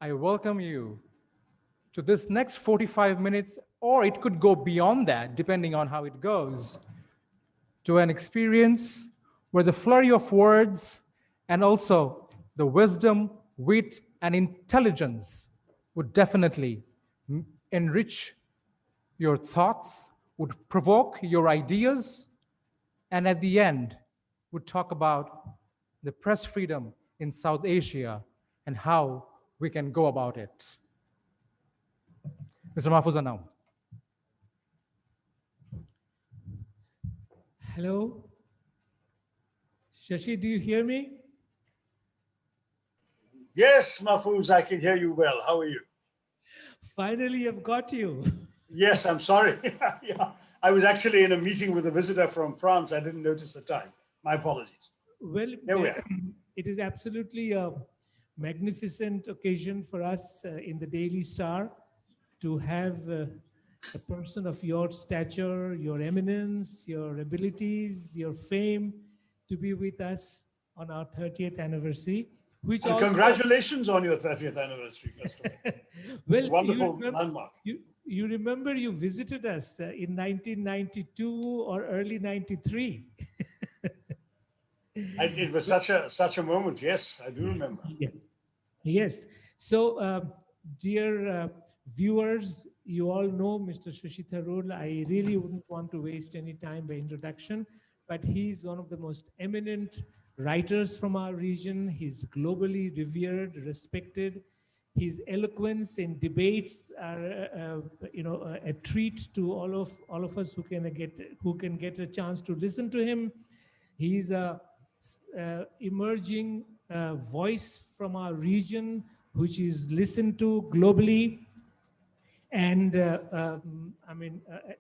I welcome you to this next 45 minutes, or it could go beyond that, depending on how it goes, to an experience where the flurry of words and also the wisdom, wit, and intelligence would definitely enrich your thoughts, would provoke your ideas, and at the end, would talk about the press freedom in South Asia and how we can go about it. Mr. Mahfouz Anam. Hello, Shashi, do you hear me? Yes, Mahfouz, I can hear you well. How are you? Finally, I've got you. Yes, I'm sorry. Yeah, I was actually in a meeting with a visitor from France. I didn't notice the time. My apologies. Well, Here we are. it is absolutely a magnificent occasion for us in the Daily Star to have a person of your stature, your eminence, your abilities, your fame to be with us on our 30th anniversary, which And also congratulations on your 30th anniversary, first of all. well, Wonderful landmark. you remember you visited us in 1992 or early 93. It was such a moment. Yes, I do remember. Yeah. Yes. So, dear viewers, you all know Mr. Shashi Tharoor. I really wouldn't want to waste any time by introduction, but he's one of the most eminent writers from our region. He's globally revered, respected. His eloquence in debates are, a treat to all of us who can get a chance to listen to him. He's a emerging voice from our region, which is listened to globally. And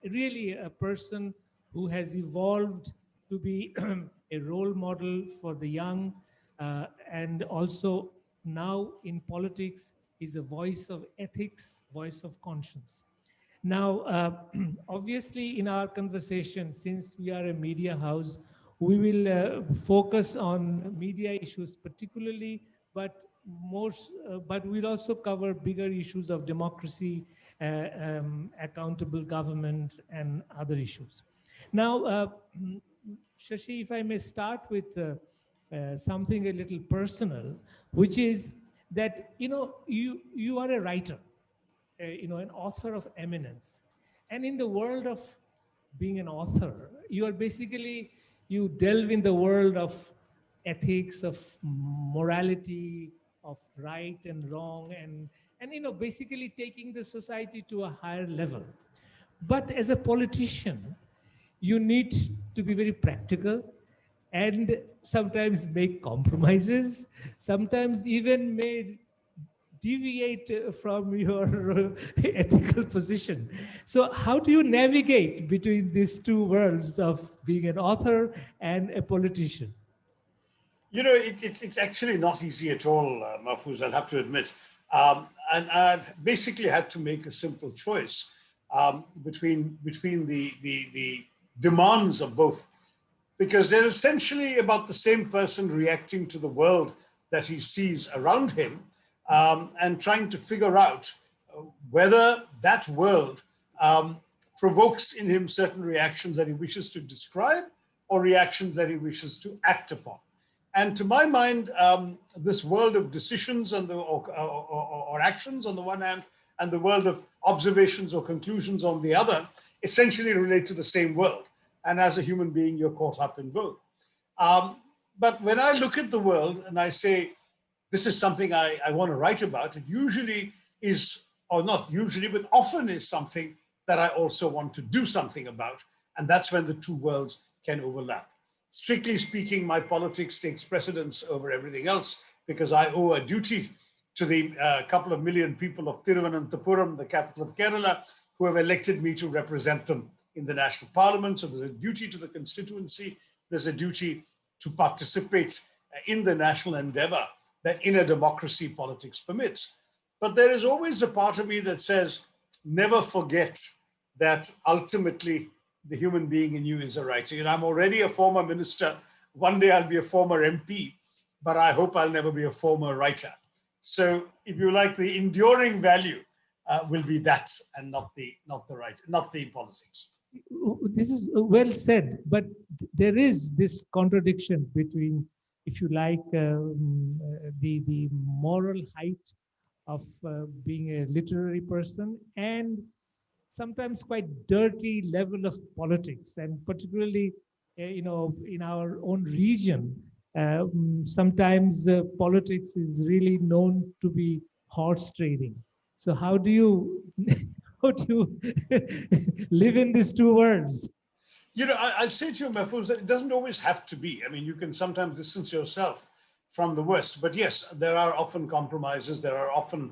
really a person who has evolved to be a role model for the young, and also now in politics is a voice of ethics, voice of conscience. Now, obviously in our conversation, since we are a media house, we will focus on media issues particularly, but but we'll also cover bigger issues of democracy, accountable government, and other issues. Now, Shashi, if I may start with something a little personal, which is that you are a writer, an author of eminence, and in the world of being an author, you are basically you delve in the world of ethics, of morality, of right and wrong, and basically taking the society to a higher level. But as a politician, you need to be very practical and sometimes make compromises, sometimes even may deviate from your ethical position. So how do you navigate between these two worlds of being an author and a politician? It's actually not easy at all, Mahfouz, I'll have to admit. And I've basically had to make a simple choice between the demands of both, because they're essentially about the same person reacting to the world that he sees around him, and trying to figure out whether that world provokes in him certain reactions that he wishes to describe or reactions that he wishes to act upon. And to my mind, this world of decisions or actions on the one hand, and the world of observations or conclusions on the other, essentially relate to the same world. And as a human being, you're caught up in both. But when I look at the world and I say, this is something I want to write about, it usually is, or not usually, but often is something that I also want to do something about. And that's when the two worlds can overlap. Strictly speaking, my politics takes precedence over everything else because I owe a duty to the couple of million people of Thiruvananthapuram, the capital of Kerala, who have elected me to represent them in the national parliament. So there's a duty to the constituency. There's a duty to participate in the national endeavor that in a democracy politics permits. But there is always a part of me that says, never forget that ultimately the human being in you is a writer. I'm already a former minister. One day I'll be a former MP, but I hope I'll never be a former writer. So if you like, the enduring value will be that, and not the politics. This is well said, but there is this contradiction between, if you like, the moral height of being a literary person and sometimes quite dirty level of politics, and particularly, in our own region, sometimes politics is really known to be horse trading. So how do you how do you live in these two worlds? I'll say to you, Mahfouz, that it doesn't always have to be. I mean, you can sometimes distance yourself from the West, but yes, there are often compromises. There are often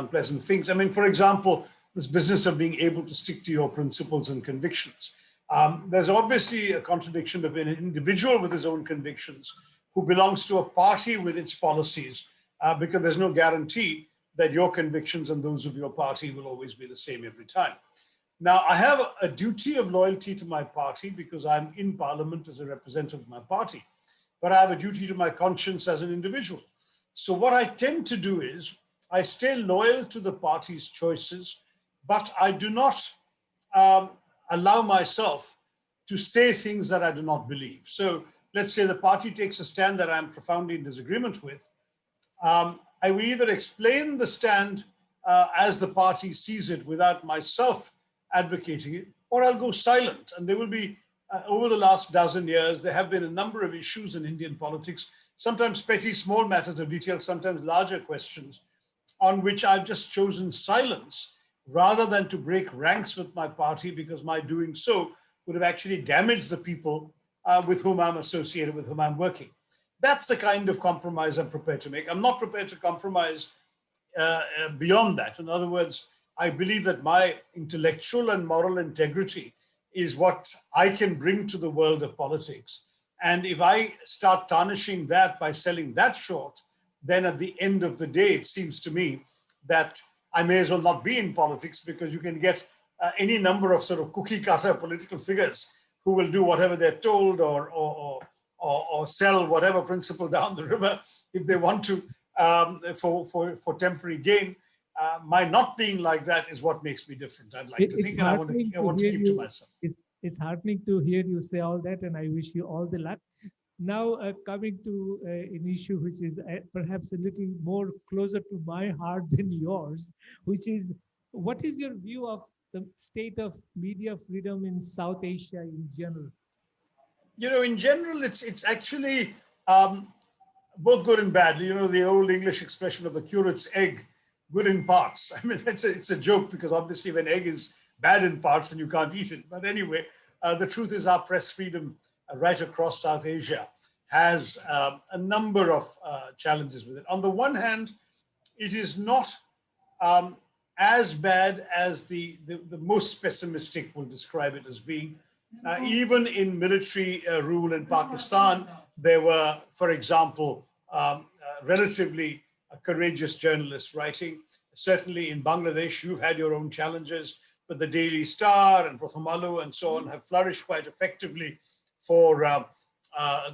unpleasant things. I mean, for example, this business of being able to stick to your principles and convictions. There's obviously a contradiction between an individual with his own convictions who belongs to a party with its policies, because there's no guarantee that your convictions and those of your party will always be the same every time. Now, I have a duty of loyalty to my party because I'm in parliament as a representative of my party, but I have a duty to my conscience as an individual. So what I tend to do is I stay loyal to the party's choices, but I do not allow myself to say things that I do not believe. So let's say the party takes a stand that I'm profoundly in disagreement with. I will either explain the stand as the party sees it without myself advocating it, or I'll go silent. And there will be, over the last dozen years, there have been a number of issues in Indian politics, sometimes petty, small matters of detail, sometimes larger questions, on which I've just chosen silence rather than to break ranks with my party, because my doing so would have actually damaged the people with whom I'm associated, with whom I'm working. That's the kind of compromise I'm prepared to make. I'm not prepared to compromise beyond that. In other words, I believe that my intellectual and moral integrity is what I can bring to the world of politics. And if I start tarnishing that by selling that short, then at the end of the day, it seems to me that I may as well not be in politics, because you can get any number of sort of cookie cutter political figures who will do whatever they're told, or sell whatever principle down the river if they want to, for temporary gain. My not being like that is what makes me different. I'd like to think, and I want to keep to myself. It's heartening to hear you say all that, and I wish you all the luck. Now, coming to an issue which is perhaps a little more closer to my heart than yours, which is, what is your view of the state of media freedom in South Asia in general? In general, it's actually both good and bad. The old English expression of the curate's egg, good in parts. I mean, it's a joke, because obviously when egg is bad in parts, then you can't eat it. But anyway, the truth is our press freedom right across South Asia has a number of challenges with it. On the one hand, it is not as bad as the most pessimistic will describe it as being. Even in military rule in Pakistan, there were, for example, relatively courageous journalists writing. Certainly in Bangladesh, you've had your own challenges, but the Daily Star and Pratham Alu and so on have flourished quite effectively for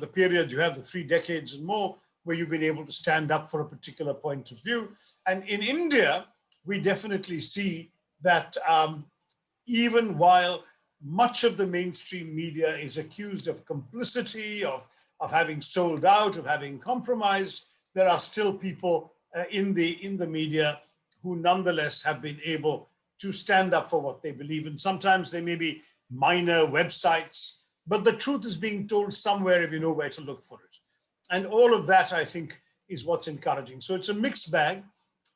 the period. You have the 3 decades and more where you've been able to stand up for a particular point of view. And in India, we definitely see that even while much of the mainstream media is accused of complicity, of having sold out, of having compromised, there are still people in the media who nonetheless have been able to stand up for what they believe in. Sometimes they may be minor websites, but the truth is being told somewhere if you know where to look for it. And all of that, I think, is what's encouraging. So it's a mixed bag.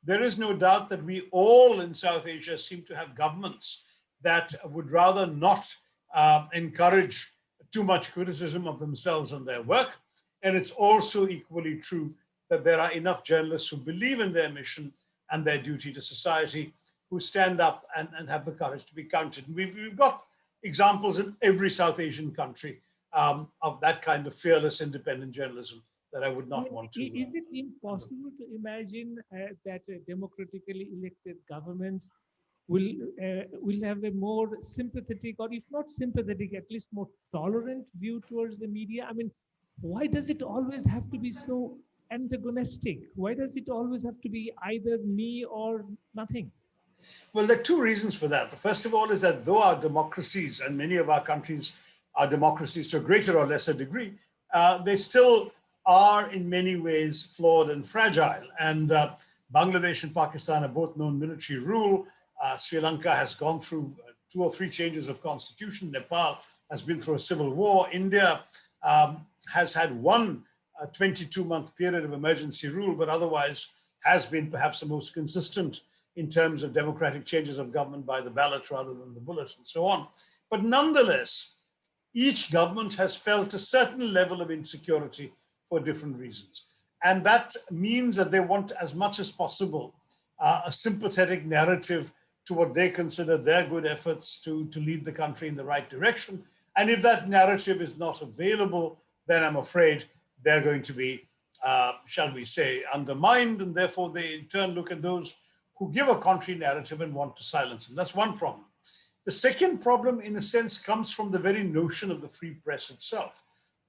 There is no doubt that we all in South Asia seem to have governments that would rather not encourage too much criticism of themselves and their work. And it's also equally true that there are enough journalists who believe in their mission and their duty to society, who stand up and have the courage to be counted. And we've got examples in every South Asian country of that kind of fearless, independent journalism that I would not want to. Is it impossible to imagine that democratically elected governments will have a more sympathetic, or if not sympathetic, at least more tolerant view towards the media? I mean, why does it always have to be so antagonistic? Why does it always have to be either me or nothing? Well, there are two reasons for that. The first of all is that though our democracies, and many of our countries are democracies to a greater or lesser degree, they still are in many ways flawed and fragile. And Bangladesh and Pakistan have both known military rule. Sri Lanka has gone through 2 or 3 changes of constitution. Nepal has been through a civil war. India has had one 22-month period of emergency rule, but otherwise has been perhaps the most consistent in terms of democratic changes of government by the ballot rather than the bullet and so on. But nonetheless, each government has felt a certain level of insecurity for different reasons. And that means that they want as much as possible a sympathetic narrative to what they consider their good efforts to lead the country in the right direction. And if that narrative is not available, then I'm afraid they're going to be, shall we say, undermined. And therefore, they in turn look at those who give a contrary narrative and want to silence them. That's one problem. The second problem, in a sense, comes from the very notion of the free press itself.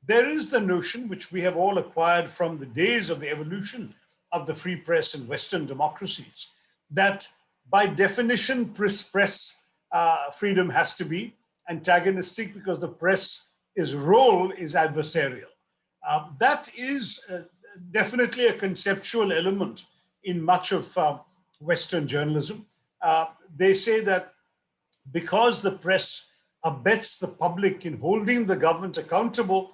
There is the notion, which we have all acquired from the days of the evolution of the free press in Western democracies, that by definition, press freedom has to be antagonistic because the press's role is adversarial. That is definitely a conceptual element in much of Western journalism. They say that because the press abets the public in holding the government accountable,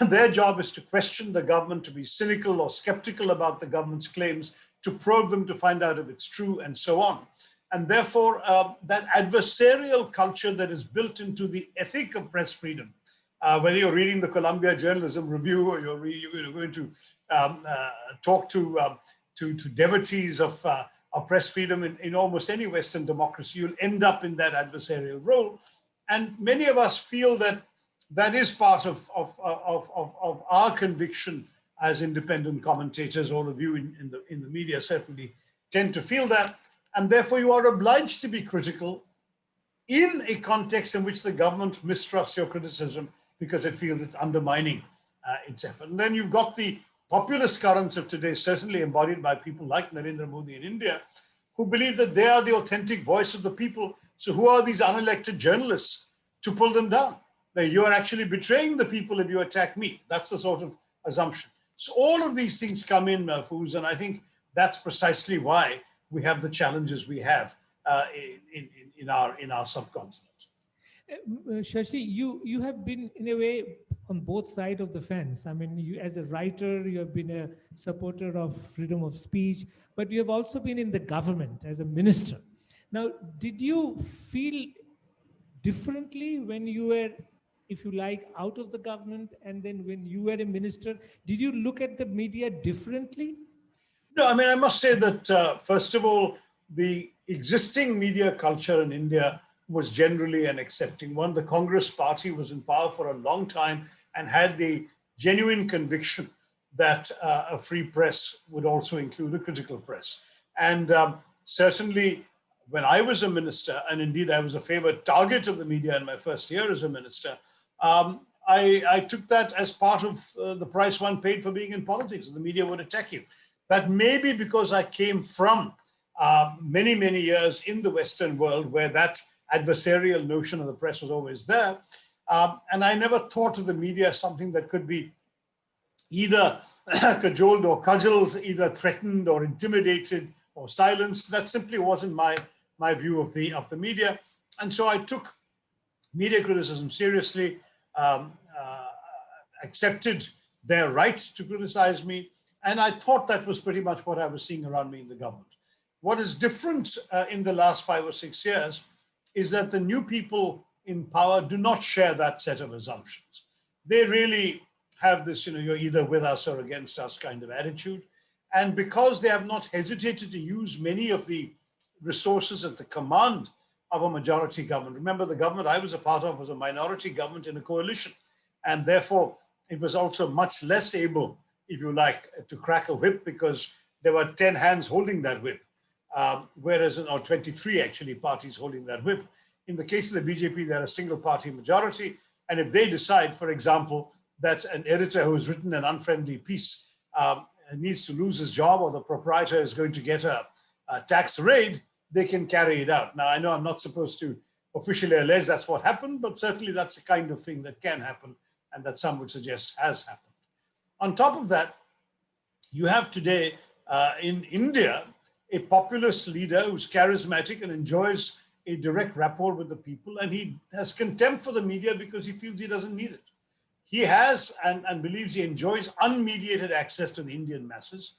their job is to question the government, to be cynical or skeptical about the government's claims, to probe them to find out if it's true, and so on. And therefore, that adversarial culture that is built into the ethic of press freedom, whether you're reading the Columbia Journalism Review or you're going to talk to devotees of press freedom in almost any Western democracy, you'll end up in that adversarial role. And many of us feel that that is part of our conviction as independent commentators. All of you in the media certainly tend to feel that. And therefore, you are obliged to be critical in a context in which the government mistrusts your criticism because it feels it's undermining its effort. And then you've got the populist currents of today, certainly embodied by people like Narendra Modi in India, who believe that they are the authentic voice of the people. So who are these unelected journalists to pull them down? That you are actually betraying the people if you attack me. That's the sort of assumption. So all of these things come in, Mahfouz, and I think that's precisely why we have the challenges we have in our subcontinent. Shashi, you have been in a way on both sides of the fence. I mean, you as a writer, you have been a supporter of freedom of speech, but you have also been in the government as a minister. Now, did you feel differently when you were, if you like, out of the government, and then when you were a minister? Did you look at the media differently? No, I mean, I must say that, first of all, the existing media culture in India was generally an accepting one. The Congress party was in power for a long time and had the genuine conviction that a free press would also include a critical press. And certainly when I was a minister, and indeed I was a favored target of the media in my first year as a minister, I took that as part of the price one paid for being in politics. The media would attack you. That may be because I came from many, many years in the Western world where that adversarial notion of the press was always there. And I never thought of the media as something that could be either cajoled or cudgeled, either threatened or intimidated or silenced. That simply wasn't my view of the media. And so I took media criticism seriously, accepted their right to criticize me. And I thought that was pretty much what I was seeing around me in the government. What is different in the last 5 or 6 years is that the new people in power do not share that set of assumptions. They really have this, you're either with us or against us kind of attitude. And because they have not hesitated to use many of the resources at the command of a majority government. Remember, the government I was a part of was a minority government in a coalition. And therefore, it was also much less able, if you like, to crack a whip because there were 10 hands holding that whip. Whereas, or 23 actually parties holding that whip. In the case of the BJP, they're a single party majority. And if they decide, for example, that an editor who's written an unfriendly piece needs to lose his job or the proprietor is going to get a tax raid, they can carry it out. Now, I know I'm not supposed to officially allege that's what happened, but certainly that's the kind of thing that can happen and that some would suggest has happened. On top of that, you have today in India a populist leader who's charismatic and enjoys a direct rapport with the people, and he has contempt for the media because he feels he doesn't need it. He has and believes he enjoys unmediated access to the Indian masses.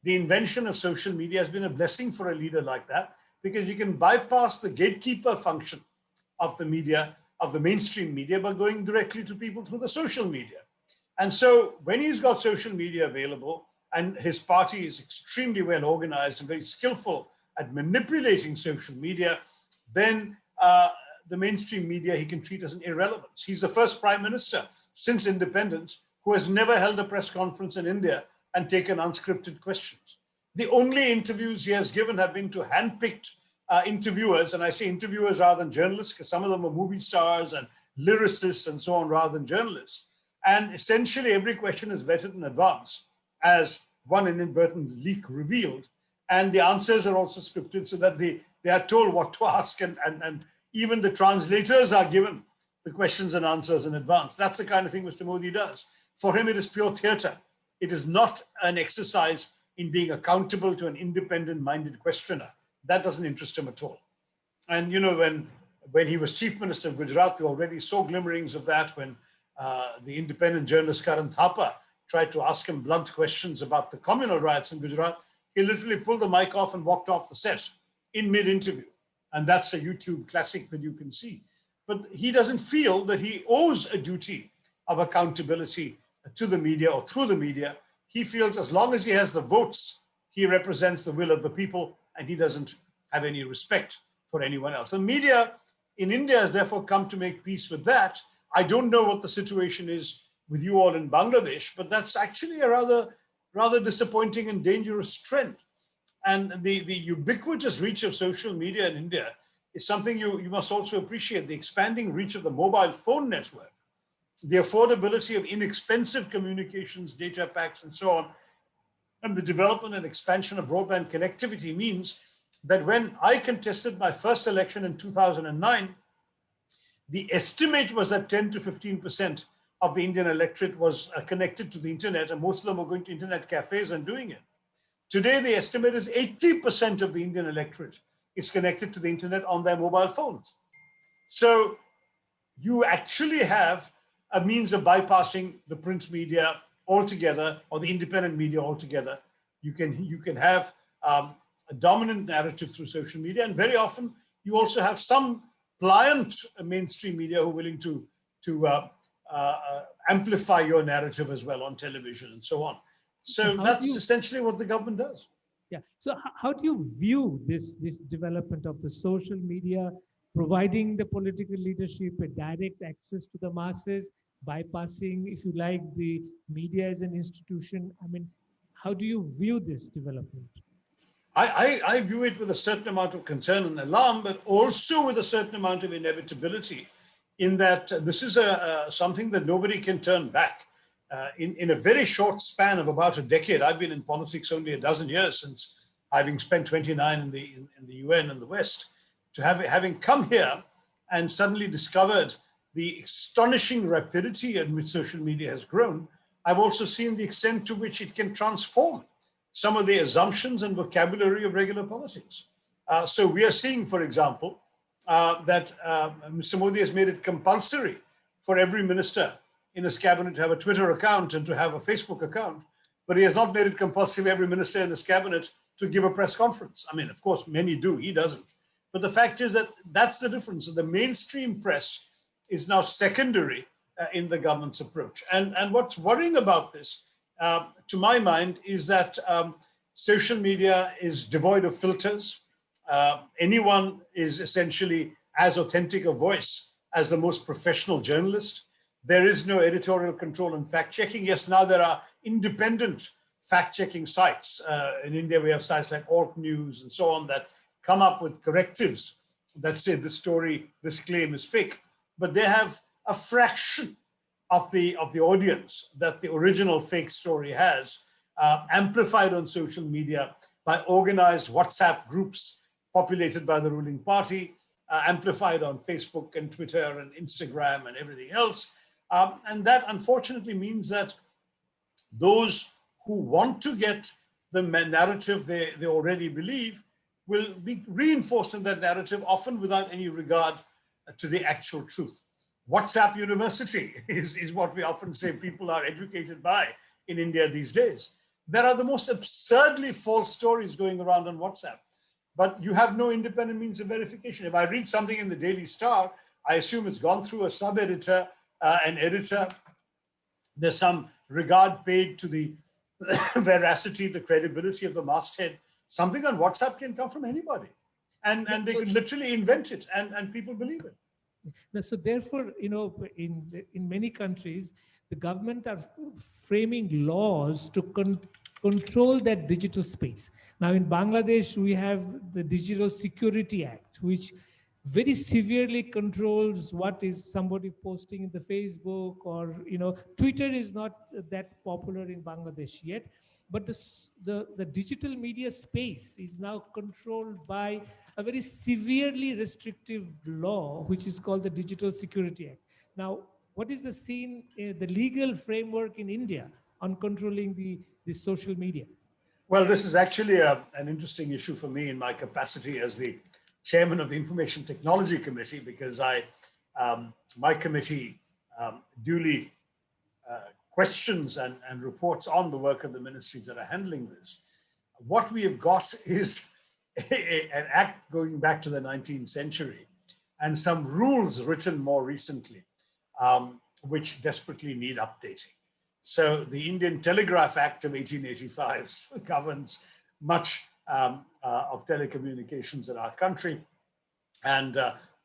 The invention of social media has been a blessing for a leader like that because you can bypass the gatekeeper function of the media, of the mainstream media, by going directly to people through the social media. And so when he's got social media available and his party is extremely well organized and very skillful at manipulating social media, then the mainstream media he can treat as an irrelevance. He's the first prime minister since independence who has never held a press conference in India and taken unscripted questions. The only interviews he has given have been to handpicked interviewers, and I say interviewers rather than journalists because some of them are movie stars and lyricists and so on rather than journalists. And essentially every question is vetted in advance, as one inadvertent leak revealed. And the answers are also scripted so that they are told what to ask, and even the translators are given the questions and answers in advance. That's the kind of thing Mr. Modi does. For him, it is pure theater. It is not an exercise in being accountable to an independent-minded questioner. That doesn't interest him at all. And you know, when he was chief minister of Gujarat, we already saw glimmerings of that when the independent journalist Karan Thapa tried to ask him blunt questions about the communal riots in Gujarat. He literally pulled the mic off and walked off the set in mid-interview. And that's a YouTube classic that you can see. But he doesn't feel that he owes a duty of accountability to the media or through the media. He feels as long as he has the votes, he represents the will of the people, and he doesn't have any respect for anyone else. The media in India has therefore come to make peace with that. I don't know what the situation is with you all in Bangladesh, but that's actually a rather disappointing and dangerous trend. And the ubiquitous reach of social media in India is something you must also appreciate. The expanding reach of the mobile phone network, the affordability of inexpensive communications, data packs, and so on, and the development and expansion of broadband connectivity means that when I contested my first election in 2009, the estimate was that 10 to 15% of the Indian electorate was connected to the internet, and most of them were going to internet cafes and doing it. Today, the estimate is 80% of the Indian electorate is connected to the internet on their mobile phones. So you actually have a means of bypassing the print media altogether, or the independent media altogether. You can have a dominant narrative through social media, and very often you also have some pliant mainstream media who are willing to amplify your narrative as well on television and so on. So that's essentially what the government does. Yeah. So how do you view this development of the social media providing the political leadership a direct access to the masses, bypassing, if you like, the media as an institution? I mean, how do you view this development? I view it with a certain amount of concern and alarm, but also with a certain amount of inevitability, in that this is something that nobody can turn back. In a very short span of about a decade, I've been in politics only a dozen years, since having spent 29 in the UN and the West, to having come here and suddenly discovered the astonishing rapidity at which social media has grown. I've also seen the extent to which it can transform some of the assumptions and vocabulary of regular politics. So we are seeing, for example, that Mr. Modi has made it compulsory for every minister in his cabinet to have a Twitter account and to have a Facebook account, but he has not made it compulsory for every minister in his cabinet to give a press conference. I mean, of course, many do, he doesn't. But the fact is that that's the difference. The mainstream press is now secondary in the government's approach. And what's worrying about this, to my mind, is that social media is devoid of filters. Anyone is essentially as authentic a voice as the most professional journalist. There is no editorial control and fact-checking. Yes, now there are independent fact-checking sites. In India, we have sites like Alt News and so on that come up with correctives that say this claim is fake. But they have a fraction of the audience that the original fake story has. amplified on social media by organized WhatsApp groups populated by the ruling party, amplified on Facebook and Twitter and Instagram and everything else. And that unfortunately means that those who want to get the narrative they already believe will be reinforcing that narrative, often without any regard to the actual truth. WhatsApp University is what we often say people are educated by in India these days. There are the most absurdly false stories going around on WhatsApp, but you have no independent means of verification. If I read something in the Daily Star, I assume it's gone through a sub-editor, an editor. There's some regard paid to the veracity, the credibility of the masthead. Something on WhatsApp can come from anybody. And they can literally invent it and people believe it. So therefore, in many countries, the government are framing laws to control that digital space. Now in Bangladesh, we have the Digital Security Act, which very severely controls what is somebody posting in the Facebook or, Twitter is not that popular in Bangladesh yet, but the digital media space is now controlled by a very severely restrictive law, which is called the Digital Security Act. Now, what is the scene, the legal framework in India on controlling the social media? Well, this is actually an interesting issue for me in my capacity as the chairman of the Information Technology Committee, because my committee duly questions and reports on the work of the ministries that are handling this. What we have got is an act going back to the 19th century and some rules written more recently, which desperately need updating. So the Indian Telegraph Act of 1885 governs much of telecommunications in our country. And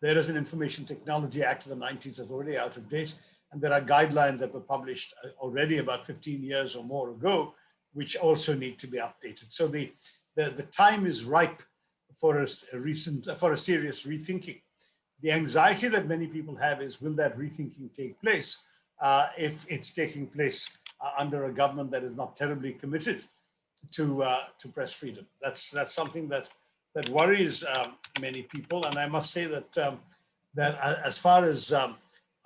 there is an Information Technology Act of the 90s that's already out of date. And there are guidelines that were published already about 15 years or more ago, which also need to be updated. So the time is ripe for a serious rethinking. The anxiety that many people have is, will that rethinking take place if it's taking place under a government that is not terribly committed to press freedom? That's something that worries many people. And I must say that as far as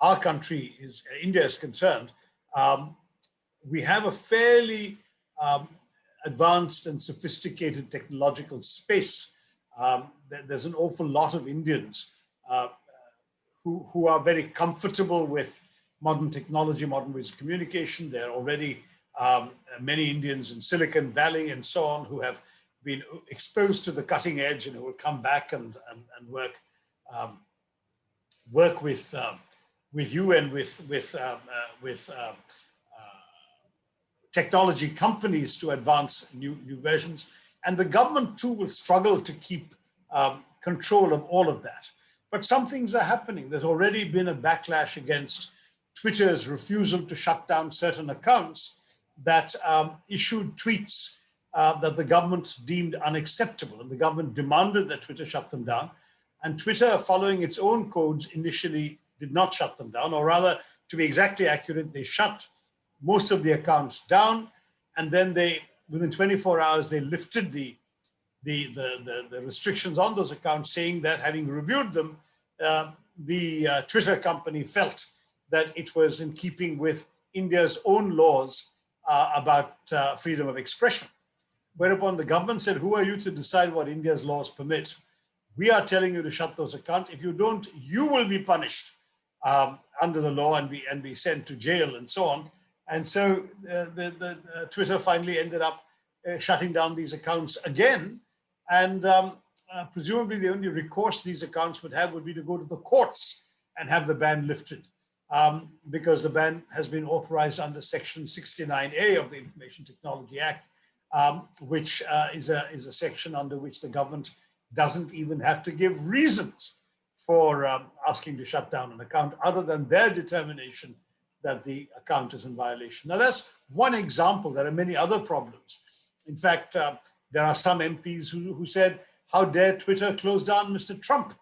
our country India is concerned, we have a fairly advanced and sophisticated technological space. There's an awful lot of Indians who are very comfortable with modern technology, modern ways of communication. There are already many Indians in Silicon Valley and so on who have been exposed to the cutting edge and who will come back and work with you and with technology companies to advance new versions. And the government too will struggle to keep control of all of that. But some things are happening. There's already been a backlash against Twitter's refusal to shut down certain accounts that issued tweets that the government deemed unacceptable. And the government demanded that Twitter shut them down. And Twitter, following its own codes, initially did not shut them down, or rather, to be exactly accurate, they shut most of the accounts down. And then within 24 hours, they lifted the restrictions on those accounts, saying that having reviewed them, the Twitter company felt that it was in keeping with India's own laws about freedom of expression. Whereupon the government said, who are you to decide what India's laws permit? We are telling you to shut those accounts. If you don't, you will be punished under the law and be sent to jail and so on. And so the Twitter finally ended up shutting down these accounts again. And presumably the only recourse these accounts would have would be to go to the courts and have the ban lifted, because the ban has been authorized under Section 69A of the Information Technology Act, which is a section under which the government doesn't even have to give reasons for asking to shut down an account other than their determination that the account is in violation. Now, that's one example. There are many other problems. In fact, there are some MPs who said, how dare Twitter close down Mr. Trump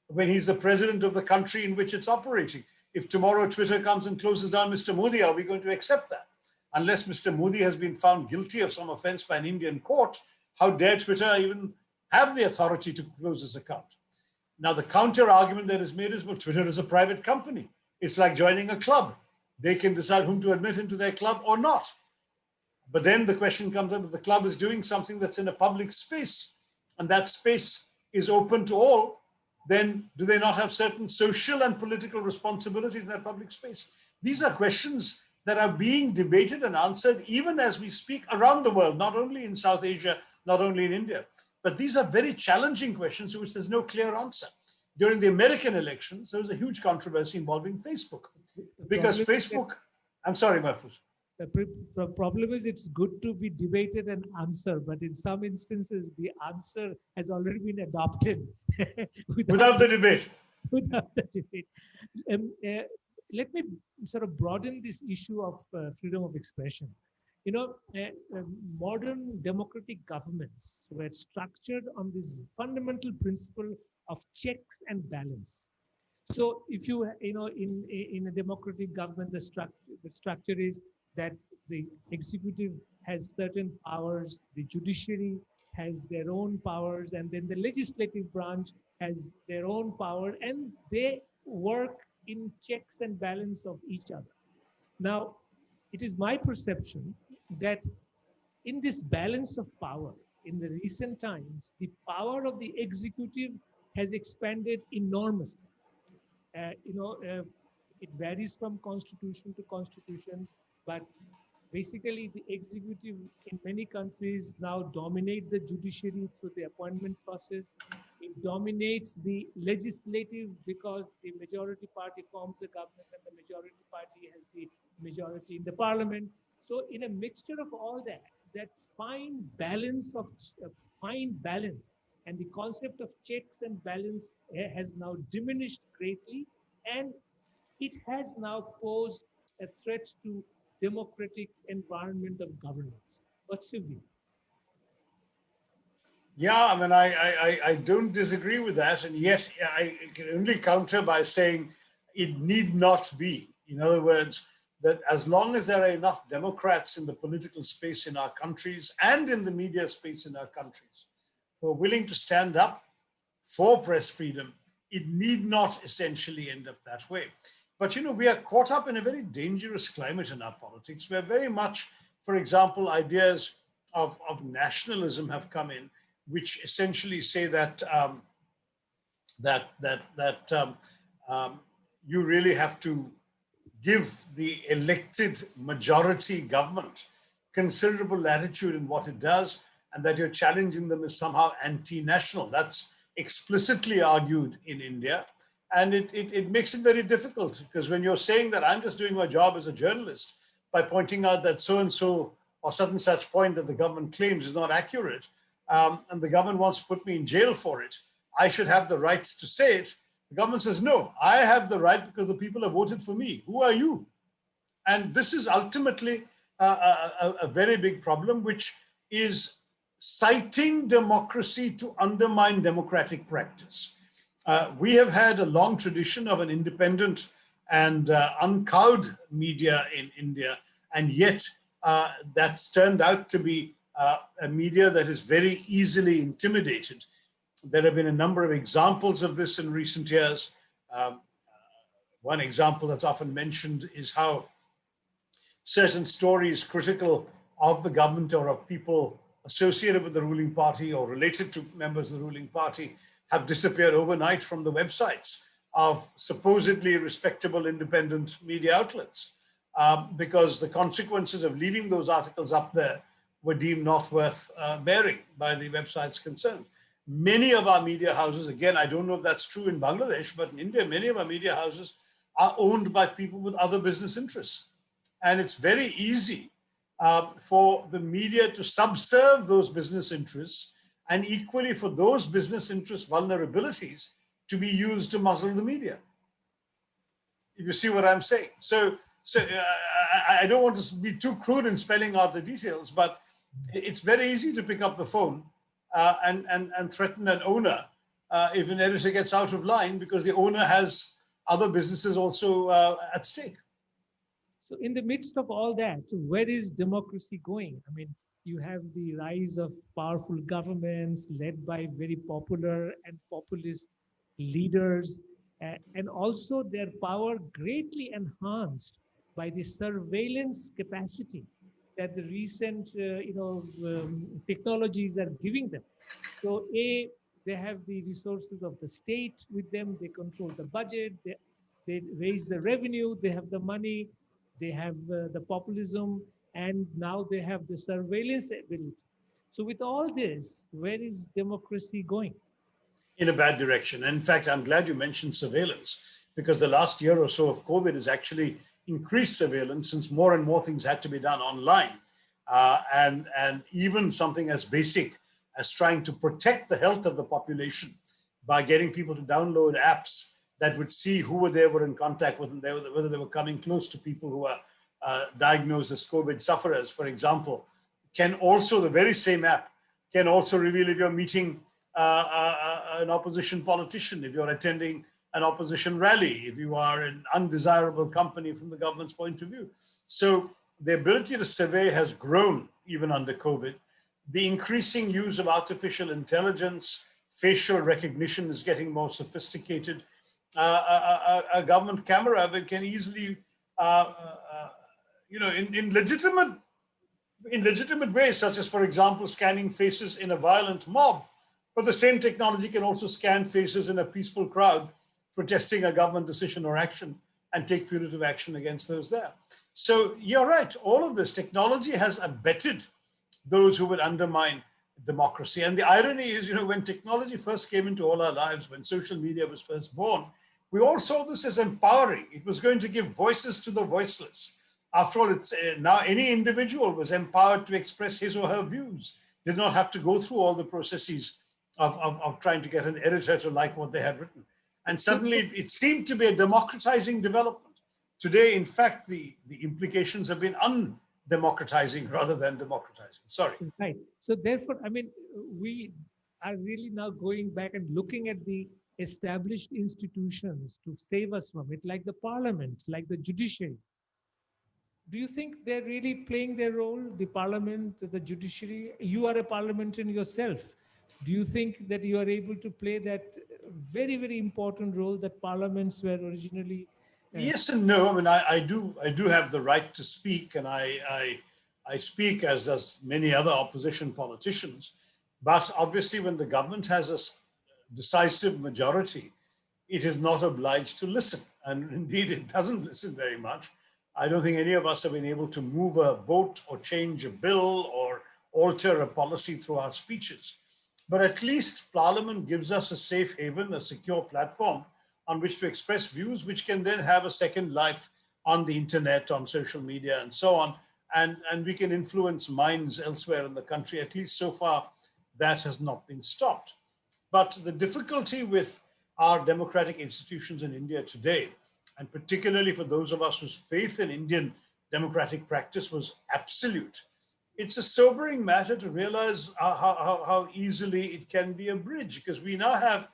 when he's the president of the country in which it's operating? If tomorrow Twitter comes and closes down Mr. Modi, are we going to accept that? unless Mr. Modi has been found guilty of some offense by an Indian court, how dare Twitter even have the authority to close his account? Now, the counter argument that is made is, well, Twitter is a private company. It's like joining a club. They can decide whom to admit into their club or not. But then the question comes up, if the club is doing something that's in a public space, and that space is open to all, then do they not have certain social and political responsibilities in that public space? These are questions that are being debated and answered even as we speak around the world, not only in South Asia, not only in India. But these are very challenging questions to which there's no clear answer. During the American elections, there was a huge controversy involving Facebook. Because Facebook, I'm sorry, Mahfouz. The problem is it's good to be debated and answer, but in some instances, the answer has already been adopted without the debate. Without the debate. Let me sort of broaden this issue of freedom of expression. You know, modern democratic governments were structured on this fundamental principle of checks and balance. So if you know, in a democratic government, the structure is that the executive has certain powers, the judiciary has their own powers, and then the legislative branch has their own power, and they work in checks and balance of each other. Now, it is my perception that in this balance of power, in the recent times, the power of the executive has expanded enormously. It varies from constitution to constitution, but basically the executive in many countries now dominate the judiciary through the appointment process. It dominates the legislative because the majority party forms the government and the majority party has the majority in the parliament. So in a mixture of all that, that fine balance and the concept of checks and balance has now diminished greatly, and it has now posed a threat to democratic environment of governance. What's your view? Yeah, I mean, I don't disagree with that. And yes, I can only counter by saying it need not be. In other words, that as long as there are enough Democrats in the political space in our countries and in the media space in our countries who are willing to stand up for press freedom, it need not essentially end up that way. But, you know, we are caught up in a very dangerous climate in our politics where very much, for example, ideas of nationalism have come in, which essentially say that you really have to give the elected majority government considerable latitude in what it does, and that you're challenging them as somehow anti-national. That's explicitly argued in India. And it makes it very difficult, because when you're saying that I'm just doing my job as a journalist by pointing out that so-and-so or such and such point that the government claims is not accurate, and the government wants to put me in jail for it, I should have the right to say it. The government says, no, I have the right because the people have voted for me. Who are you? And this is ultimately a very big problem, which is citing democracy to undermine democratic practice. We have had a long tradition of an independent and uncowed media in India, and yet that's turned out to be a media that is very easily intimidated. There have been a number of examples of this in recent years. One example that's often mentioned is how certain stories critical of the government or of people associated with the ruling party or related to members of the ruling party have disappeared overnight from the websites of supposedly respectable independent media outlets, because the consequences of leaving those articles up there were deemed not worth bearing by the websites concerned. Many of our media houses, again, I don't know if that's true in Bangladesh, but in India, many of our media houses are owned by people with other business interests. And it's very easy for the media to subserve those business interests, and equally for those business interest vulnerabilities to be used to muzzle the media. If you see what I'm saying. So I don't want to be too crude in spelling out the details, but it's very easy to pick up the phone and threaten an owner if an editor gets out of line, because the owner has other businesses also at stake. So in the midst of all that, where is democracy going? I mean, you have the rise of powerful governments led by very popular and populist leaders, and also their power greatly enhanced by the surveillance capacity that the recent technologies are giving them. So they have the resources of the state with them. They control the budget. They raise the revenue. They have the money. They have the populism, and now they have the surveillance ability. So with all this, where is democracy going? In a bad direction. And in fact, I'm glad you mentioned surveillance, because the last year or so of COVID has actually increased surveillance, since more and more things had to be done online. And even something as basic as trying to protect the health of the population by getting people to download apps that would see who they were in contact with, and whether they were coming close to people who are diagnosed as COVID sufferers, for example, can also, the very same app can also reveal if you're meeting an opposition politician, if you're attending an opposition rally, if you are an undesirable company from the government's point of view. So the ability to survey has grown even under COVID. The increasing use of artificial intelligence, facial recognition is getting more sophisticated. A government camera that can easily, in legitimate ways, such as, for example, scanning faces in a violent mob, but the same technology can also scan faces in a peaceful crowd protesting a government decision or action and take punitive action against those there. So you're right, all of this technology has abetted those who would undermine democracy. And the irony is, when technology first came into all our lives, when social media was first born, we all saw this as empowering. It was going to give voices to the voiceless. After all, it's now any individual was empowered to express his or her views, did not have to go through all the processes of trying to get an editor to like what they had written. And suddenly it seemed to be a democratizing development. Today, in fact, the implications have been undemocratizing rather than democratizing. Sorry. Right. So therefore, I mean, we are really now going back and looking at the established institutions to save us from it, like the parliament, like the judiciary. Do you think they're really playing their role, the parliament, the judiciary? You are a parliamentarian yourself. Do you think that you are able to play that very, very important role that parliaments were originally? Yes and no. I mean, I do have the right to speak, and I speak as many other opposition politicians. But obviously, when the government has a decisive majority, it is not obliged to listen. And indeed, it doesn't listen very much. I don't think any of us have been able to move a vote or change a bill or alter a policy through our speeches. But at least Parliament gives us a safe haven, a secure platform on which to express views, which can then have a second life on the internet, on social media, and so on. And we can influence minds elsewhere in the country. At least so far, that has not been stopped. But the difficulty with our democratic institutions in India today, and particularly for those of us whose faith in Indian democratic practice was absolute, it's a sobering matter to realize how easily it can be abridged, because we now have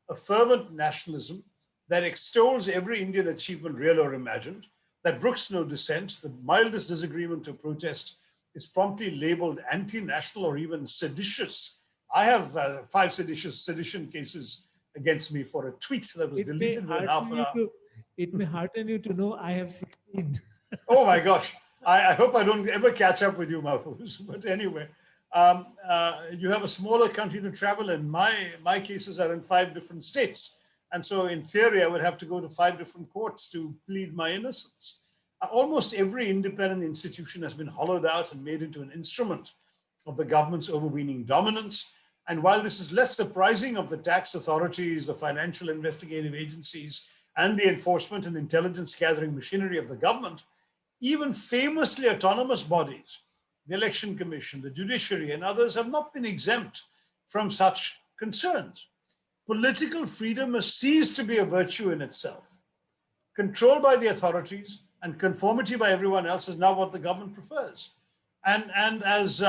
a fervent nationalism that extols every Indian achievement, real or imagined, that brooks no dissent. The mildest disagreement or protest is promptly labeled anti-national or even seditious. I have 5 sedition cases against me for a tweet that was deleted within half an hour. It may hearten you to know I have 16. Oh my gosh. I hope I don't ever catch up with you, Mahfouz. But anyway, you have a smaller country to travel in. My cases are in 5 different states. And so in theory, I would have to go to 5 different courts to plead my innocence. Almost every independent institution has been hollowed out and made into an instrument of the government's overweening dominance. And while this is less surprising of the tax authorities, the financial investigative agencies, and the enforcement and intelligence gathering machinery of the government, even famously autonomous bodies, the Election Commission, the judiciary, and others have not been exempt from such concerns. Political freedom has ceased to be a virtue in itself. Control by the authorities and conformity by everyone else is now what the government prefers. And as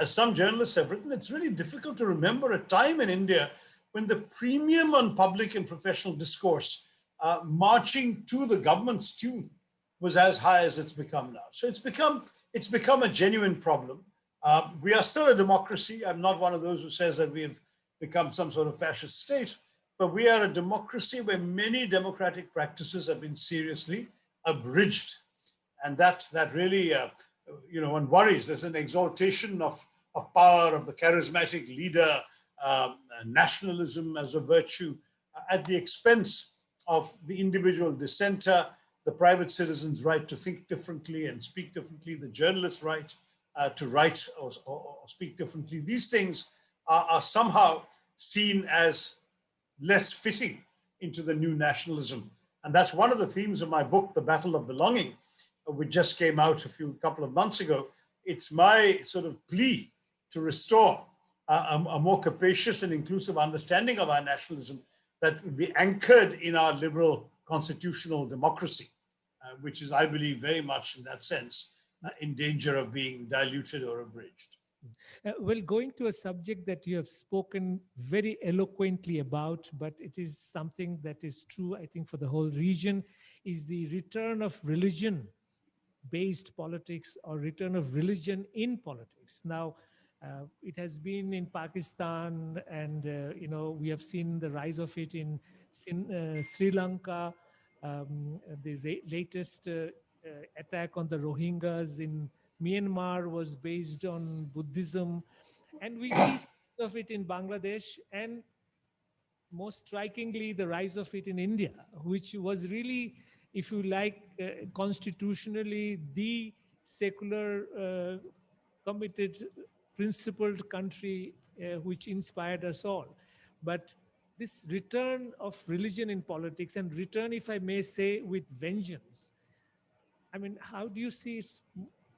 some journalists have written, it's really difficult to remember a time in India when the premium on public and professional discourse marching to the government's tune was as high as it's become now. So it's become a genuine problem. We are still a democracy. I'm not one of those who says that we have become some sort of fascist state, but we are a democracy where many democratic practices have been seriously abridged. And that really, one worries. There's an exaltation of power, of the charismatic leader, nationalism as a virtue, at the expense of the individual dissenter, the private citizen's right to think differently and speak differently, the journalist's right to write or speak differently. These things are somehow seen as less fitting into the new nationalism. And that's one of the themes of my book, The Battle of Belonging, which just came out a couple of months ago. It's my sort of plea to restore a more capacious and inclusive understanding of our nationalism that would be anchored in our liberal constitutional democracy, which is, I believe, very much in that sense, in danger of being diluted or abridged. Well, going to a subject that you have spoken very eloquently about, but it is something that is true, I think, for the whole region, is the return of religion-based politics or return of religion in politics. Now, it has been in Pakistan, and we have seen the rise of it in Sri Lanka. The latest attack on the Rohingyas in Myanmar was based on Buddhism, and we see some of it in Bangladesh, and most strikingly, the rise of it in India, which was really, if you like, constitutionally the secular, committed, principled country which inspired us all. But this return of religion in politics, and return, if I may say, with vengeance, I mean, how do you see it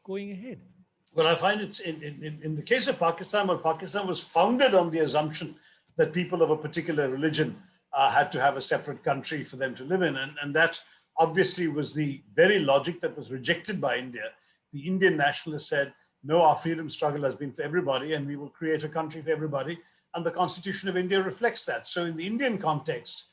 going ahead? Well, I find it's in the case of Pakistan, well, Pakistan was founded on the assumption that people of a particular religion had to have a separate country for them to live in. And that obviously was the very logic that was rejected by India. The Indian nationalists said, no, our freedom struggle has been for everybody, and we will create a country for everybody. And the Constitution of India reflects that. So in the Indian context,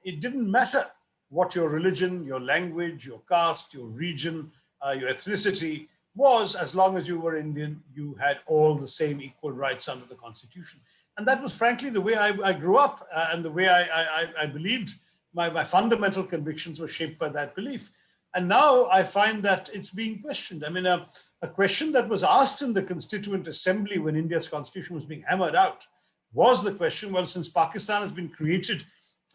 it didn't matter what your religion, your language, your caste, your region, your ethnicity was. As long as you were Indian, you had all the same equal rights under the Constitution. And that was frankly the way I grew up, and the way I believed. My fundamental convictions were shaped by that belief. And now I find that it's being questioned. I mean, a question that was asked in the Constituent Assembly when India's constitution was being hammered out was the question, well, since Pakistan has been created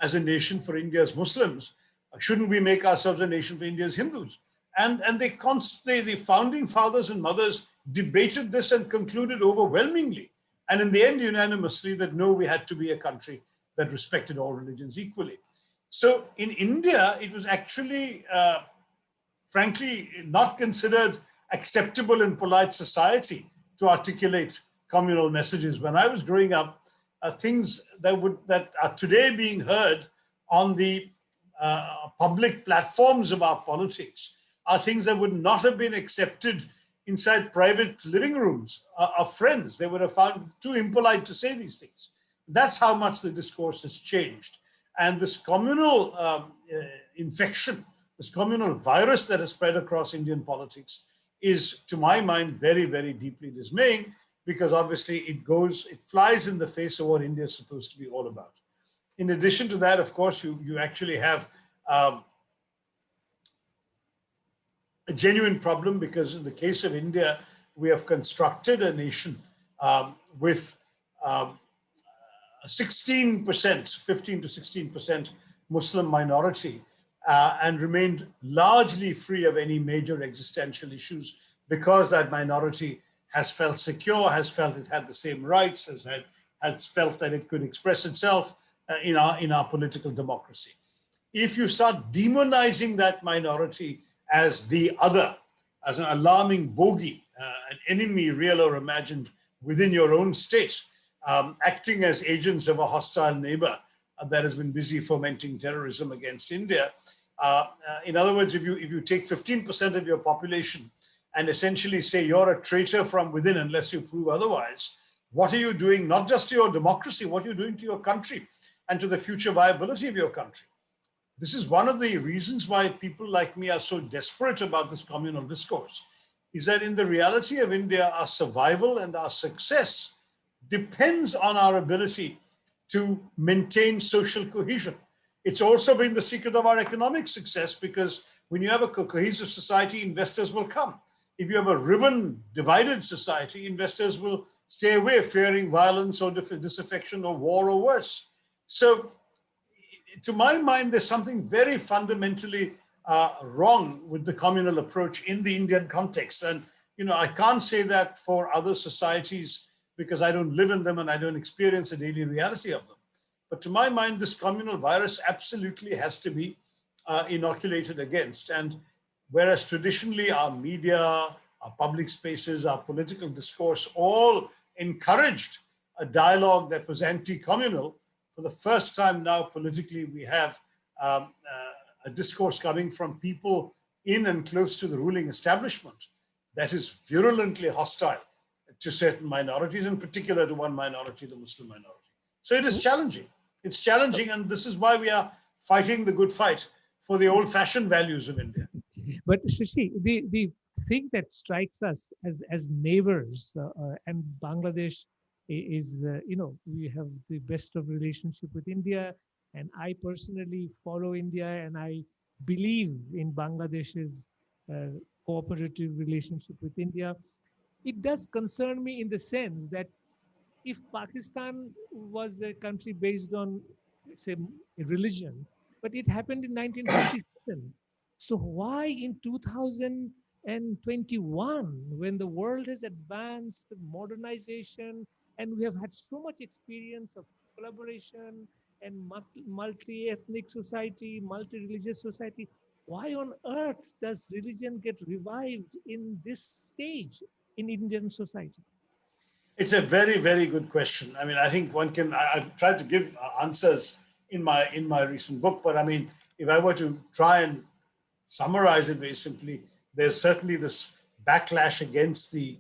as a nation for India's Muslims, shouldn't we make ourselves a nation for India's Hindus? And the founding fathers and mothers debated this and concluded overwhelmingly, and in the end unanimously, that no, we had to be a country that respected all religions equally. So in India, it was actually, frankly, not considered acceptable in polite society to articulate communal messages. When I was growing up, things that are today being heard on the public platforms of our politics are things that would not have been accepted inside private living rooms of friends. They would have found too impolite to say these things. That's how much the discourse has changed. And this communal infection, this communal virus that has spread across Indian politics is, to my mind, very, very deeply dismaying, because obviously it flies in the face of what India is supposed to be all about. In addition to that, of course, you actually have a genuine problem, because in the case of India, we have constructed a nation with 16%, 15 to 16% Muslim minority, and remained largely free of any major existential issues, because that minority has felt secure, has felt it had the same rights, has felt that it could express itself in our political democracy. If you start demonizing that minority as the other, as an alarming bogey, an enemy, real or imagined, within your own state, acting as agents of a hostile neighbor that has been busy fomenting terrorism against India. In other words, if you take 15% of your population and essentially say you're a traitor from within unless you prove otherwise, what are you doing not just to your democracy, what are you doing to your country and to the future viability of your country? this is one of the reasons why people like me are so desperate about this communal discourse, is that in the reality of India, our survival and our success depends on our ability to maintain social cohesion. It's also been the secret of our economic success, because when you have a cohesive society, investors will come. If you have a riven, divided society, investors will stay away, fearing violence or disaffection or war or worse. So, to my mind, there's something very fundamentally wrong with the communal approach in the Indian context. And, I can't say that for other societies because I don't live in them and I don't experience the daily reality of them. But to my mind, this communal virus absolutely has to be inoculated against. And whereas traditionally our media, our public spaces, our political discourse all encouraged a dialogue that was anti-communal, for the first time now politically we have a discourse coming from people in and close to the ruling establishment that is virulently hostile to certain minorities, in particular to one minority, the Muslim minority. So it is challenging. It's challenging, and this is why we are fighting the good fight for the old-fashioned values of India. But Shashi, the thing that strikes us as neighbors, and Bangladesh is, we have the best of relationship with India, and I personally follow India, and I believe in Bangladesh's cooperative relationship with India. It does concern me in the sense that if Pakistan was a country based on, say, a religion, but it happened in 1947. So why in 2021, when the world has advanced, modernization, and we have had so much experience of collaboration and multi-ethnic society, multi-religious society, why on earth does religion get revived in this stage in Indian society? It's a very, very good question. I mean, I think I've tried to give answers in my recent book, but I mean, if I were to try and summarize it very simply, there's certainly this backlash against the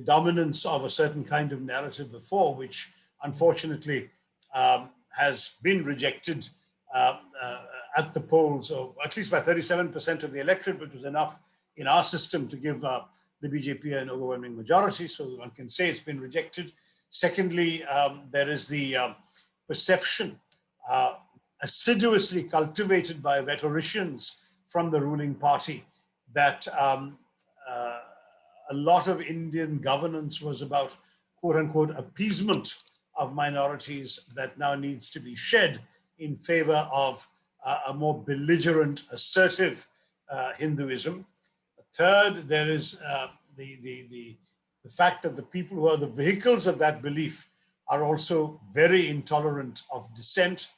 dominance of a certain kind of narrative before, which unfortunately has been rejected at the polls, or at least by 37% of the electorate, which was enough in our system to give the BJP an overwhelming majority. So one can say it's been rejected. Secondly, there is the perception assiduously cultivated by rhetoricians from the ruling party that a lot of Indian governance was about, quote unquote, appeasement of minorities that now needs to be shed in favor of a more belligerent, assertive Hinduism. Third, there is the fact that the people who are the vehicles of that belief are also very intolerant of dissent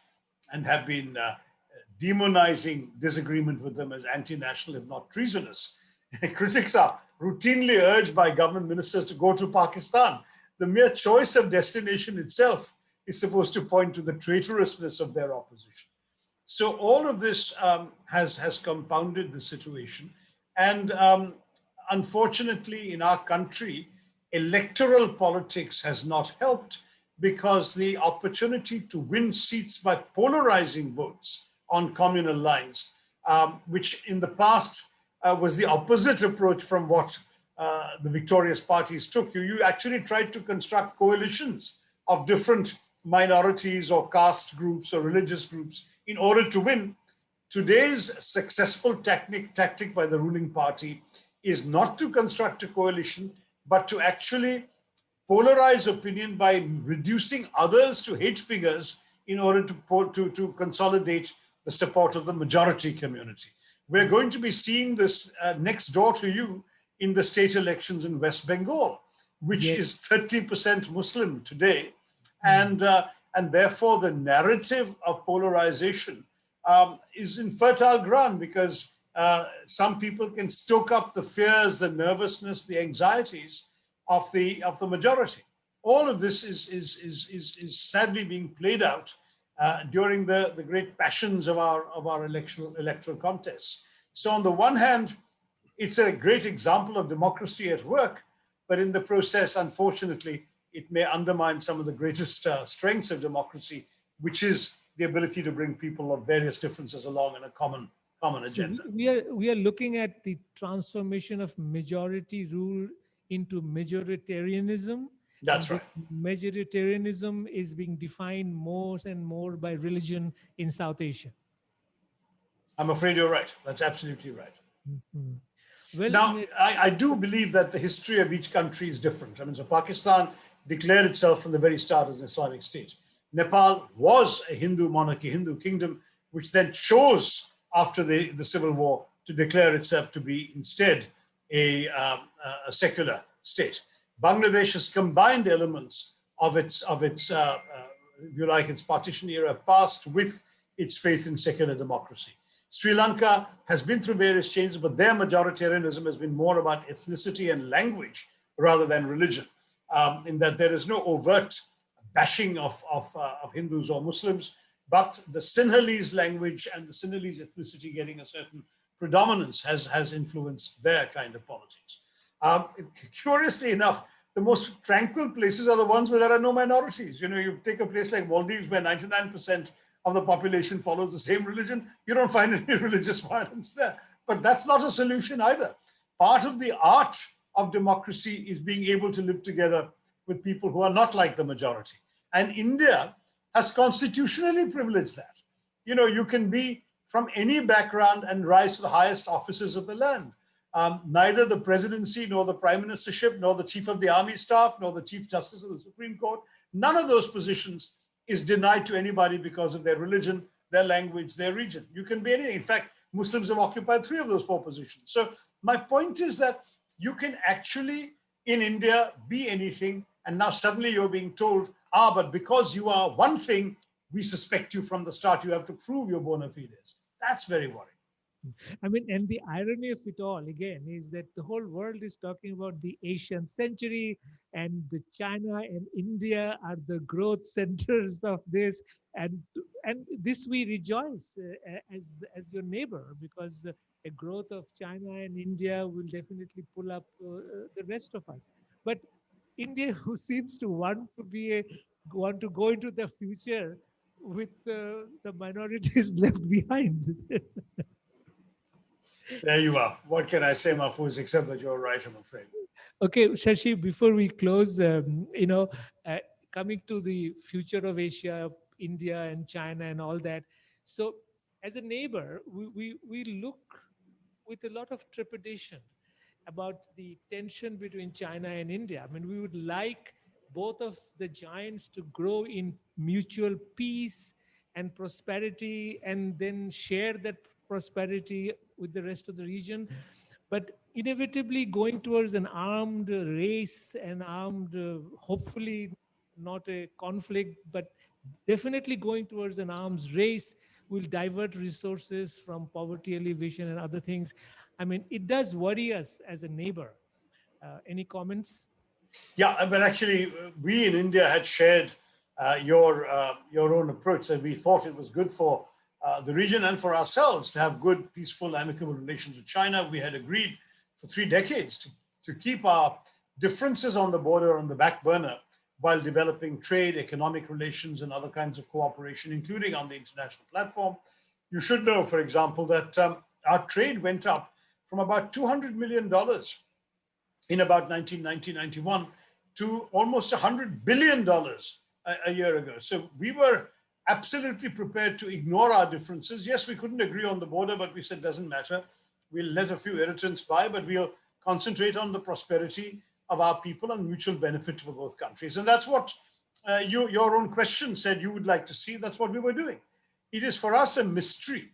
and have been demonizing disagreement with them as anti-national, if not treasonous. Critics are routinely urged by government ministers to go to Pakistan. The mere choice of destination itself is supposed to point to the traitorousness of their opposition. So all of this has compounded the situation. And unfortunately, in our country, electoral politics has not helped, because the opportunity to win seats by polarizing votes on communal lines, which in the past was the opposite approach from what the victorious parties took. You actually tried to construct coalitions of different minorities or caste groups or religious groups in order to win. Today's successful tactic by the ruling party is not to construct a coalition, but to actually polarize opinion by reducing others to hate figures in order to consolidate the support of the majority community. We're going to be seeing this next door to you in the state elections in West Bengal, which is 30% Muslim today. And therefore the narrative of polarization is in fertile ground, because some people can stoke up the fears, the nervousness, the anxieties of the majority. All of this is sadly being played out during the great passions of our electoral contests. So on the one hand, it's a great example of democracy at work, but in the process, unfortunately, it may undermine some of the greatest strengths of democracy, which is the ability to bring people of various differences along in a common So agenda. we are looking at the transformation of majority rule into majoritarianism. That's and right. Majoritarianism is being defined more and more by religion in South Asia. I'm afraid you're right. That's absolutely right. Mhm. Well, Now, I do believe that the history of each country is different. I mean, so Pakistan declared itself from the very start as an Islamic state. Nepal was a Hindu monarchy, Hindu kingdom, which then chose after the civil war to declare itself to be instead a secular state. Bangladesh has combined elements of its if you like, its partition era past with its faith in secular democracy. Sri Lanka has been through various changes, but their majoritarianism has been more about ethnicity and language rather than religion, in that there is no overt bashing of Hindus or Muslims, but the Sinhalese language and the Sinhalese ethnicity getting a certain predominance has influenced their kind of politics. Curiously enough, the most tranquil places are the ones where there are no minorities. You know, you take a place like Maldives where 99% of the population follows the same religion, you don't find any religious violence there. But that's not a solution either. Part of the art of democracy is being able to live together with people who are not like the majority. And India has constitutionally privileged that. You know, you can be from any background and rise to the highest offices of the land. Neither the presidency, nor the prime ministership, nor the chief of the army staff, nor the chief justice of the Supreme Court, none of those positions is denied to anybody because of their religion, their language, their region. You can be anything. In fact, Muslims have occupied 3 of those 4 positions. So my point is that you can actually, in India, be anything. And now suddenly you're being told, but because you are one thing, we suspect you from the start. You have to prove your bona fides. That's very worrying. I mean, and the irony of it all, again, is that the whole world is talking about the Asian century, and the China and India are the growth centers of this. And this we rejoice as your neighbor, because a growth of China and India will definitely pull up the rest of us. But India, who seems to want to go into the future with the minorities left behind. There you are. What can I say, Mahfouz, except that you're right, I'm afraid. Okay, Shashi, before we close, coming to the future of Asia, India and China and all that. So as a neighbor, we look with a lot of trepidation about the tension between China and India. I mean, we would like both of the giants to grow in mutual peace and prosperity, and then share that prosperity with the rest of the region. But inevitably going towards an armed race, an armed, hopefully not a conflict, but definitely going towards an arms race will divert resources from poverty alleviation and other things. I mean, it does worry us as a neighbor. Any comments? Yeah, but actually, we in India had shared your own approach, that we thought it was good for the region and for ourselves to have good, peaceful, amicable relations with China. We had agreed for 3 decades to keep our differences on the border on the back burner while developing trade, economic relations, and other kinds of cooperation, including on the international platform. You should know, for example, that our trade went up from about $200 million in about 1990-91 to almost $100 billion a year ago. So we were absolutely prepared to ignore our differences. Yes, we couldn't agree on the border, but we said, doesn't matter. We'll let a few irritants by, but we'll concentrate on the prosperity of our people and mutual benefit for both countries. And that's what your own question said you would like to see. That's what we were doing. It is for us a mystery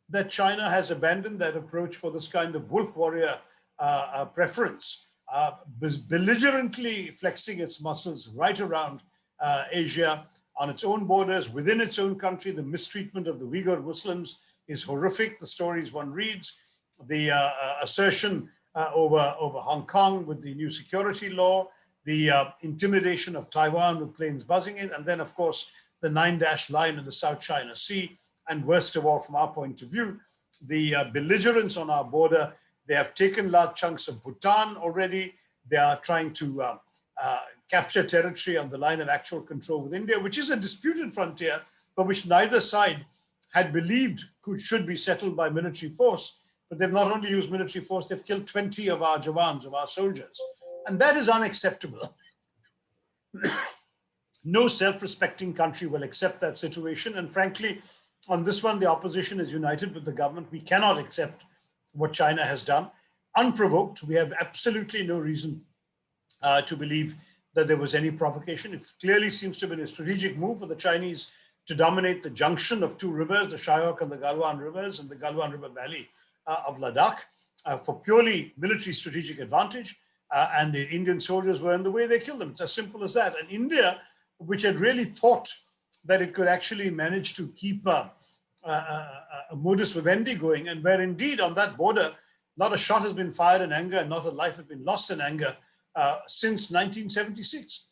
that China has abandoned that approach for this kind of wolf warrior preference, belligerently flexing its muscles right around Asia, on its own borders, within its own country. The mistreatment of the Uyghur Muslims is horrific. The stories one reads, the assertion over Hong Kong with the new security law, the intimidation of Taiwan with planes buzzing in, and then, of course, the 9-dash line in the South China Sea. And worst of all, from our point of view, the belligerence on our border. They have taken large chunks of Bhutan already. They are trying to capture territory on the line of actual control with India, which is a disputed frontier, but which neither side had believed should be settled by military force. But they've not only used military force, they've killed 20 of our Jawans, of our soldiers. And that is unacceptable. No self-respecting country will accept that situation. And frankly, on this one, the opposition is united with the government. We cannot accept what China has done. Unprovoked, we have absolutely no reason to believe that there was any provocation. It clearly seems to have been a strategic move for the Chinese to dominate the junction of two rivers, the Shyok and the Galwan rivers, and the Galwan River Valley of Ladakh, for purely military strategic advantage. And the Indian soldiers were in the way, they killed them. It's as simple as that. And India, which had really thought that it could actually manage to keep a modus vivendi going, and where indeed on that border, not a shot has been fired in anger and not a life has been lost in anger since 1976.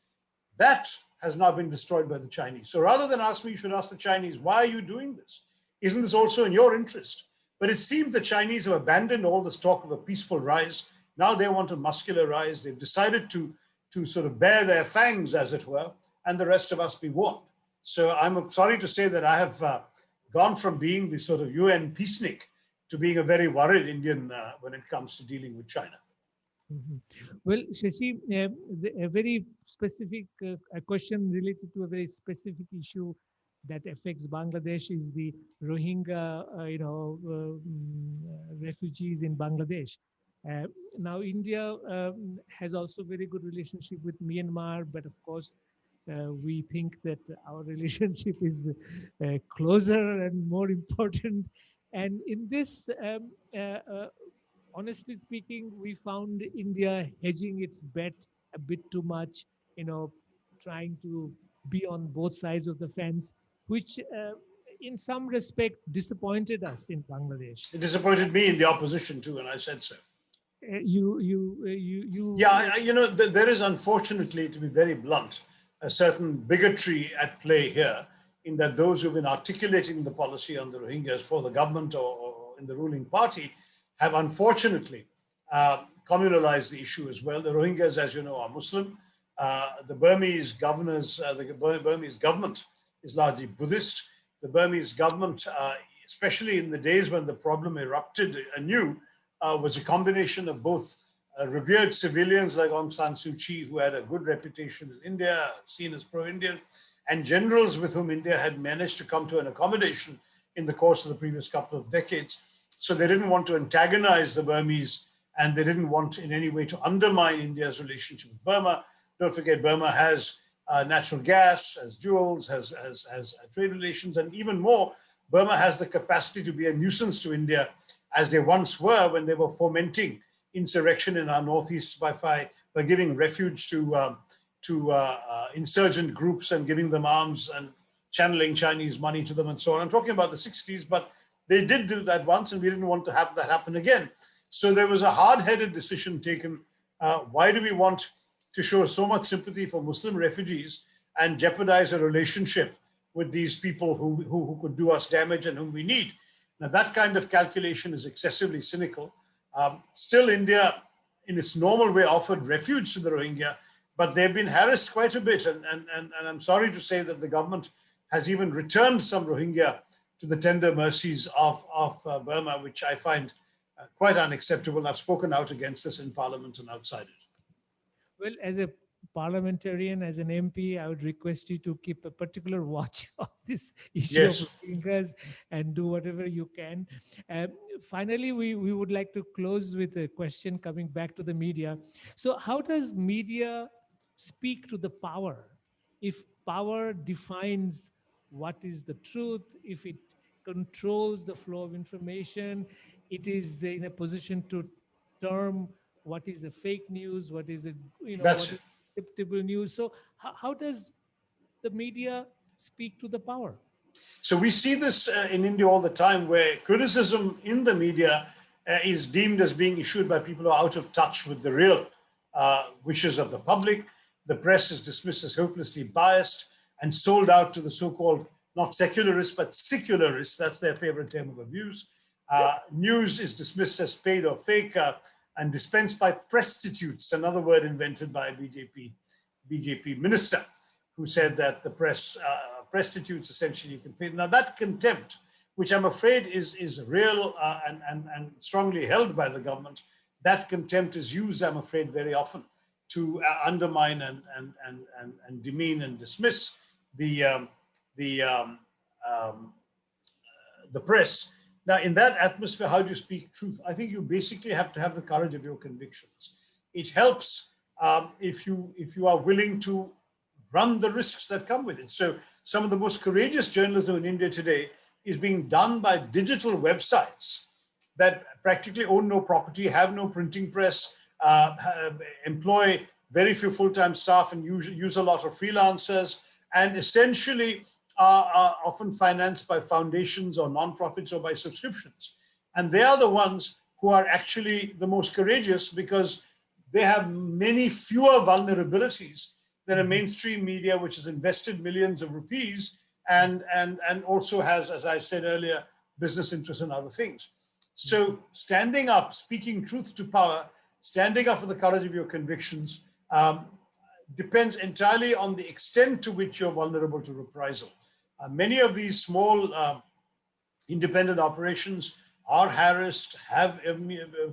That has now been destroyed by the Chinese. So rather than ask me, you should ask the Chinese, why are you doing this? Isn't this also in your interest? But it seems the Chinese have abandoned all this talk of a peaceful rise. Now they want a muscular rise. They've decided to sort of bare their fangs, as it were, and the rest of us be warned. So I'm sorry to say that I have gone from being the sort of UN peacenik to being a very worried Indian when it comes to dealing with China. Mhm. Well, Shashi, a very specific question related to a very specific issue that affects Bangladesh is the Rohingya, refugees in Bangladesh. Now, India has also very good relationship with Myanmar, but of course, we think that our relationship is closer and more important. And in this, honestly speaking, we found India hedging its bet a bit too much, trying to be on both sides of the fence, which in some respect disappointed us in Bangladesh. It disappointed me in the opposition too, and I said so. You There is, unfortunately, to be very blunt, a certain bigotry at play here, in that those who've been articulating the policy on the Rohingyas for the government or in the ruling party have unfortunately communalized the issue as well. The Rohingyas, as you know, are Muslim. The Burmese governors, the Burmese government is largely Buddhist. The Burmese government, especially in the days when the problem erupted anew, was a combination of both revered civilians like Aung San Suu Kyi, who had a good reputation in India, seen as pro-Indian, and generals with whom India had managed to come to an accommodation in the course of the previous couple of decades. So they didn't want to antagonize the Burmese, and they didn't want in any way to undermine India's relationship with Burma. Don't forget, Burma has natural gas, has jewels, has trade relations, and even more, Burma has the capacity to be a nuisance to India, as they once were when they were fomenting insurrection in our northeast by giving refuge to insurgent groups and giving them arms and channeling Chinese money to them and so on. I'm talking about the 60s, but they did do that once, and we didn't want to have that happen again. So there was a hard-headed decision taken. Why do we want to show so much sympathy for Muslim refugees and jeopardize a relationship with these people who could do us damage and whom we need? Now, that kind of calculation is excessively cynical. Still, India, in its normal way, offered refuge to the Rohingya, but they've been harassed quite a bit. And I'm sorry to say that the government has even returned some Rohingya to the tender mercies of Burma, which I find quite unacceptable. I've spoken out against this in Parliament and outside it. Well, as a parliamentarian, as an MP, I would request you to keep a particular watch on this issue Yes. of Rohingyas and do whatever you can. Finally, we would like to close with a question coming back to the media. So how does media speak to the power? If power defines what is the truth, if it controls the flow of information, it is in a position to term what is a fake news, what is That's what is acceptable news. So how does the media speak to the power? So we see this in India all the time, where criticism in the media is deemed as being issued by people who are out of touch with the real wishes of the public. The press is dismissed as hopelessly biased and sold out to the so-called not secularists, but secularists. That's their favorite term of abuse. News is dismissed as paid or fake and dispensed by prostitutes, another word invented by a BJP minister, who said that the press prostitutes, essentially. You can pay. Now that contempt, which I'm afraid is real and strongly held by the government, that contempt is used, I'm afraid, very often to undermine and demean and dismiss the press. Now, in that atmosphere, how do you speak truth? I think you basically have to have the courage of your convictions. It helps if you are willing to run the risks that come with it. So some of the most courageous journalism in India today is being done by digital websites that practically own no property, have no printing press, employ very few full-time staff and use a lot of freelancers, and essentially are often financed by foundations or non-profits or by subscriptions. And they are the ones who are actually the most courageous because they have many fewer vulnerabilities than a mainstream media which has invested millions of rupees and also has, as I said earlier, business interests and other things. So standing up, speaking truth to power, standing up for the courage of your convictions depends entirely on the extent to which you're vulnerable to reprisal. Many of these small independent operations are harassed, have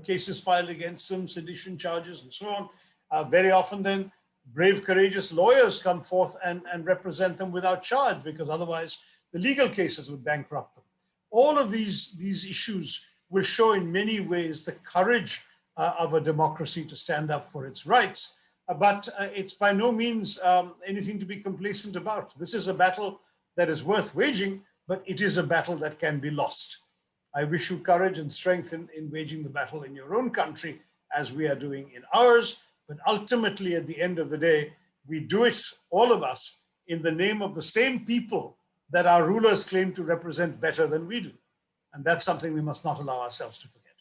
cases filed against them, sedition charges and so on. Very often then, brave, courageous lawyers come forth and represent them without charge because otherwise the legal cases would bankrupt them. All of these issues will show in many ways the courage of a democracy to stand up for its rights. But it's by no means anything to be complacent about. This is a battle that is worth waging, but it is a battle that can be lost. I wish you courage and strength in waging the battle in your own country as we are doing in ours. But ultimately, at the end of the day, we do it, all of us, in the name of the same people that our rulers claim to represent better than we do. And that's something we must not allow ourselves to forget.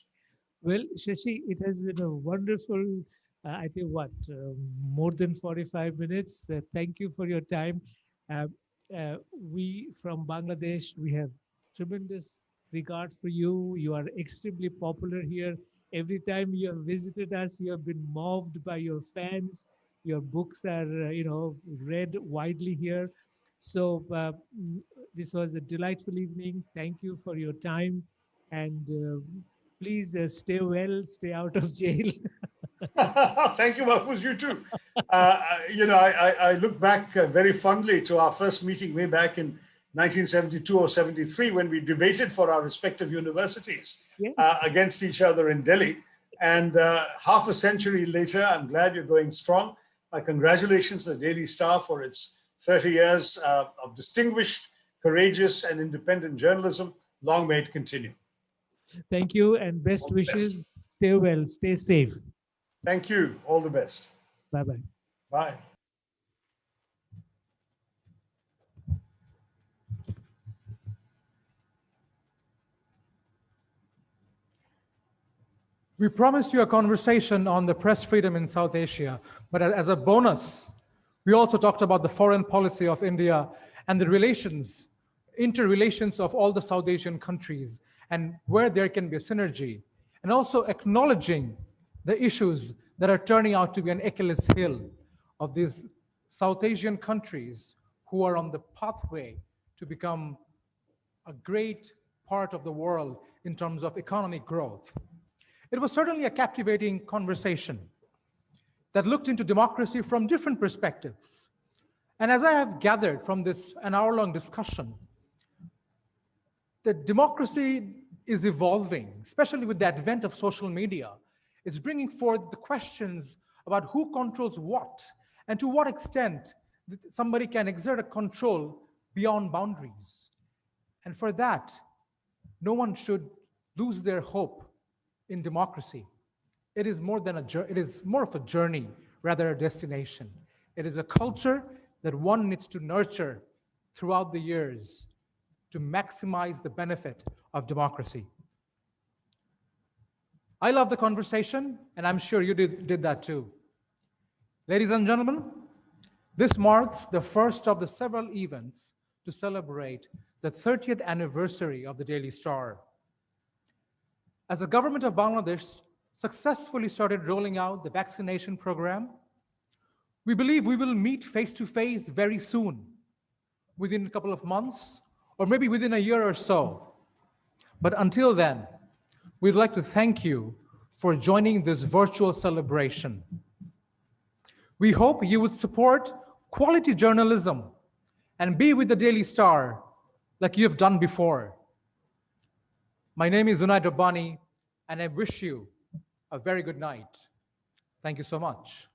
Well, Shashi, it has been a wonderful, I think, more than 45 minutes. Thank you for your time. We from Bangladesh, we have tremendous regard for you. You are extremely popular here. Every time you have visited us, you have been mobbed by your fans. Your books are, read widely here. So this was a delightful evening. Thank you for your time. And please stay well, stay out of jail. Thank you, Mahfouz, you too. I look back very fondly to our first meeting way back in 1972 or 73 when we debated for our respective universities Yes. Against each other in Delhi. And half a century later, I'm glad you're going strong. My congratulations to the Daily Star for its 30 years of distinguished, courageous, and independent journalism. Long may it continue. Thank you and best wishes. Stay well, stay safe. Thank you. All the best. Bye-bye. Bye. We promised you a conversation on the press freedom in South Asia, but as a bonus, we also talked about the foreign policy of India and the interrelations of all the South Asian countries and where there can be a synergy, and also acknowledging the issues that are turning out to be an Achilles heel of these South Asian countries who are on the pathway to become a great part of the world in terms of economic growth. It was certainly a captivating conversation that looked into democracy from different perspectives. And as I have gathered from this an hour-long discussion, the democracy is evolving, especially with the advent of social media. It's bringing forth the questions about who controls what and to what extent somebody can exert a control beyond boundaries. And for that, no one should lose their hope in democracy. It is more of a journey, rather a destination. It is a culture that one needs to nurture throughout the years to maximize the benefit of democracy. I love the conversation, and I'm sure you did that too. Ladies and gentlemen, this marks the first of the several events to celebrate the 30th anniversary of the Daily Star. As the government of Bangladesh successfully started rolling out the vaccination program, we believe we will meet face to face very soon within a couple of months, or maybe within a year or so. But until then, we'd like to thank you for joining this virtual celebration. We hope you would support quality journalism and be with the Daily Star like you have done before. My name is Unaid Rabbani, and I wish you a very good night. Thank you so much.